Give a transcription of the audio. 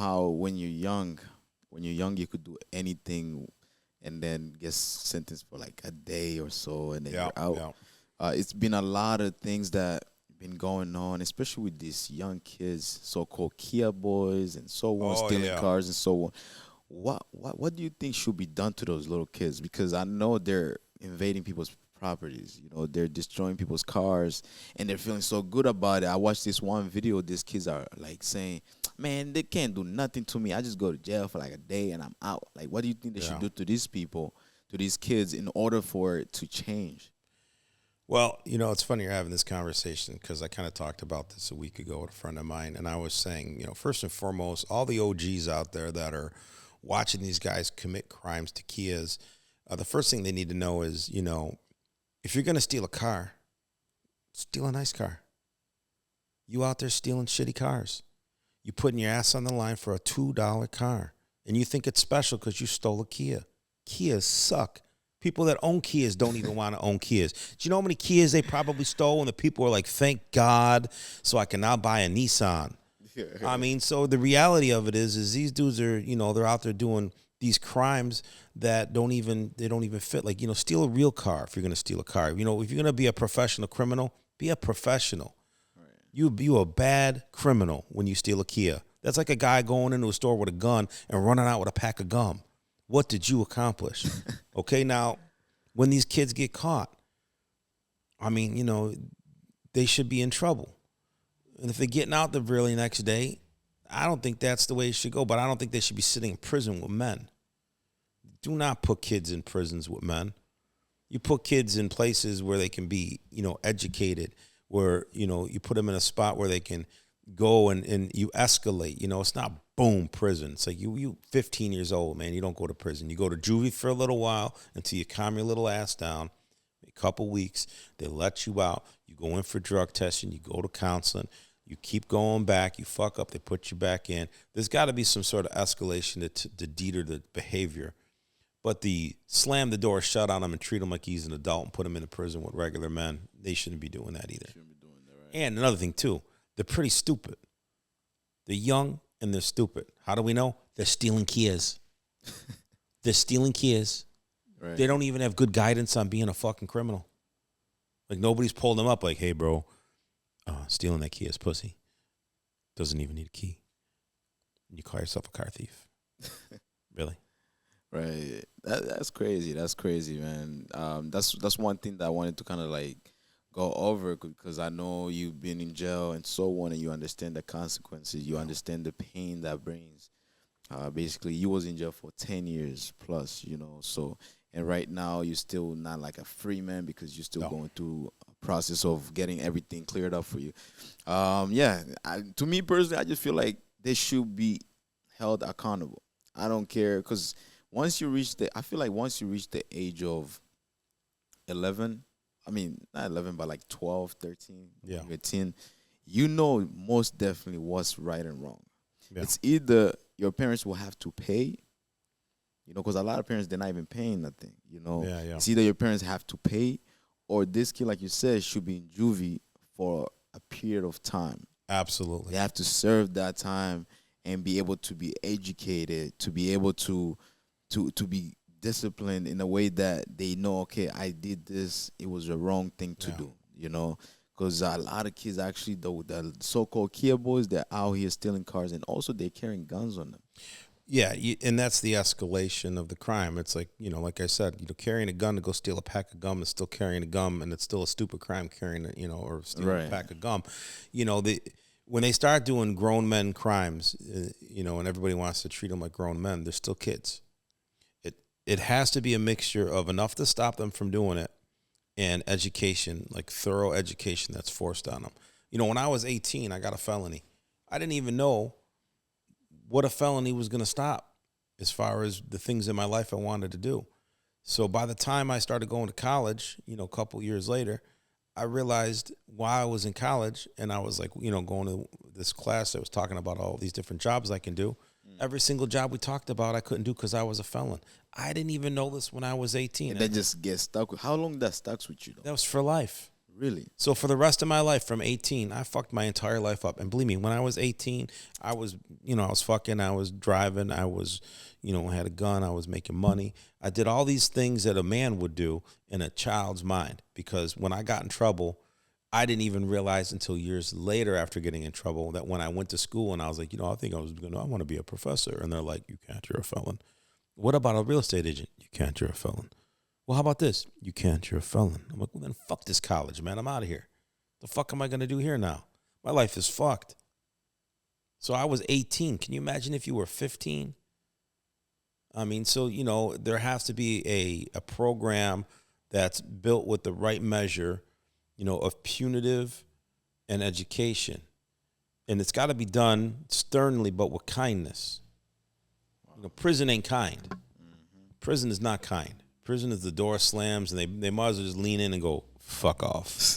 how when you're young, you could do anything, and then get sentenced for like a day or so, and then Yeah, you're out. yeah. It's been a lot of things that been going on, especially with these young kids, so-called Kia boys and so on, Oh stealing yeah. cars and so on. What do you think should be done to those little kids? Because I know they're invading people's properties. You know, they're destroying people's cars, and they're feeling so good about it. I watched this one video. These kids are like saying, "Man, they can't do nothing to me. I just go to jail for like a day and I'm out." Like, what do you think they should Yeah. do to these people, to these kids, in order for it to change? Well, it's funny you're having this conversation because I kind of talked about this a week ago with a friend of mine, and I was saying, first and foremost, all the OGs out there that are watching these guys commit crimes to Kias, the first thing they need to know is, if you're going to steal a car, steal a nice car. You out there stealing shitty cars. You putting your ass on the line for a $2 car, and you think it's special because you stole a Kia. Kias suck. People that own Kias don't even want to own Kias. Do you know how many Kias they probably stole? And the people are like, thank God, so I can now buy a Nissan. I mean, so the reality of it is these dudes are, they're out there doing these crimes that they don't even fit. Like, steal a real car if you're going to steal a car. If you're going to be a professional criminal, be a professional. You a bad criminal when you steal a Kia. That's like a guy going into a store with a gun and running out with a pack of gum. What did you accomplish? Okay, now, when these kids get caught, I mean, they should be in trouble. And if they're getting out the really next day, I don't think that's the way it should go, but I don't think they should be sitting in prison with men. Do not put kids in prisons with men. You put kids in places where they can be, educated, where, you put them in a spot where they can go and you escalate. It's not boom, prison. It's like you 15 years old, man. You don't go to prison. You go to juvie for a little while until you calm your little ass down. A couple weeks, they let you out. You go in for drug testing. You go to counseling. You keep going back. You fuck up. They put you back in. There's got to be some sort of escalation to deter the behavior. But the slam the door shut on him and treat him like he's an adult and put him in a prison with regular men, they shouldn't be doing that either. Shouldn't be doing that, right? And another thing, too, they're pretty stupid. They're young and they're stupid. How do we know? They're stealing Kias. They're stealing Kias. Right. They don't even have good guidance on being a fucking criminal. Like, nobody's pulled them up like, hey, bro, stealing that Kia's pussy. Doesn't even need a key. You call yourself a car thief. Really? Right. That's crazy. That's crazy, man. That's one thing that I wanted to kind of like go over because I know you've been in jail and so on, and you understand the consequences. You understand the pain that brings. Basically, you was in jail for 10 years plus, So, and right now you're still not like a free man because you're still No. going through a process of getting everything cleared up for you. Yeah. To me personally, I just feel like they should be held accountable. I don't care because I feel like once you reach the age of 11, I mean, not 11, but like 12, 13, Yeah. 13, most definitely what's right and wrong. Yeah. It's either your parents will have to pay, because a lot of parents, they're not even paying nothing. Yeah, yeah. It's either your parents have to pay or this kid, like you said, should be in juvie for a period of time. Absolutely. They have to serve that time and be able to be educated, to be able to be disciplined in a way that they know, okay, I did this, it was a wrong thing to do. Because a lot of kids actually, the so-called Kia boys, they're out here stealing cars, and also they're carrying guns on them. Yeah, and that's the escalation of the crime. It's like, like I said, carrying a gun to go steal a pack of gum is still carrying a gum, and it's still a stupid crime carrying it, or stealing a Right. pack of gum. When they start doing grown men crimes, and everybody wants to treat them like grown men, they're still kids. It has to be a mixture of enough to stop them from doing it and education, like thorough education that's forced on them. When I was 18, I got a felony. I didn't even know what a felony was going to stop as far as the things in my life I wanted to do. So by the time I started going to college, a couple years later, I realized while I was in college and I was like, going to this class that was talking about all these different jobs I can do. Every single job we talked about, I couldn't do because I was a felon. I didn't even know this when I was 18. And they just get stuck with. How long that stuck with you, though? That was for life. Really? So for the rest of my life, from 18, I fucked my entire life up. And believe me, when I was 18, I was, I was fucking, I was driving, I was, I had a gun, I was making money. I did all these things that a man would do in a child's mind, because when I got in trouble, I didn't even realize until years later after getting in trouble that when I went to school and I was like, I think I want to be a professor. And they're like, you can't, you're a felon. What about a real estate agent? You can't, you're a felon. Well, how about this? You can't, you're a felon. I'm like, well, then fuck this college, man. I'm out of here. The fuck am I going to do here now? My life is fucked. So I was 18. Can you imagine if you were 15? I mean, so, there has to be a program that's built with the right measure, of punitive and education. And it's got to be done sternly, but with kindness. Prison ain't kind. Prison is not kind. Prison is the door slams and they might as well just lean in and go, fuck off.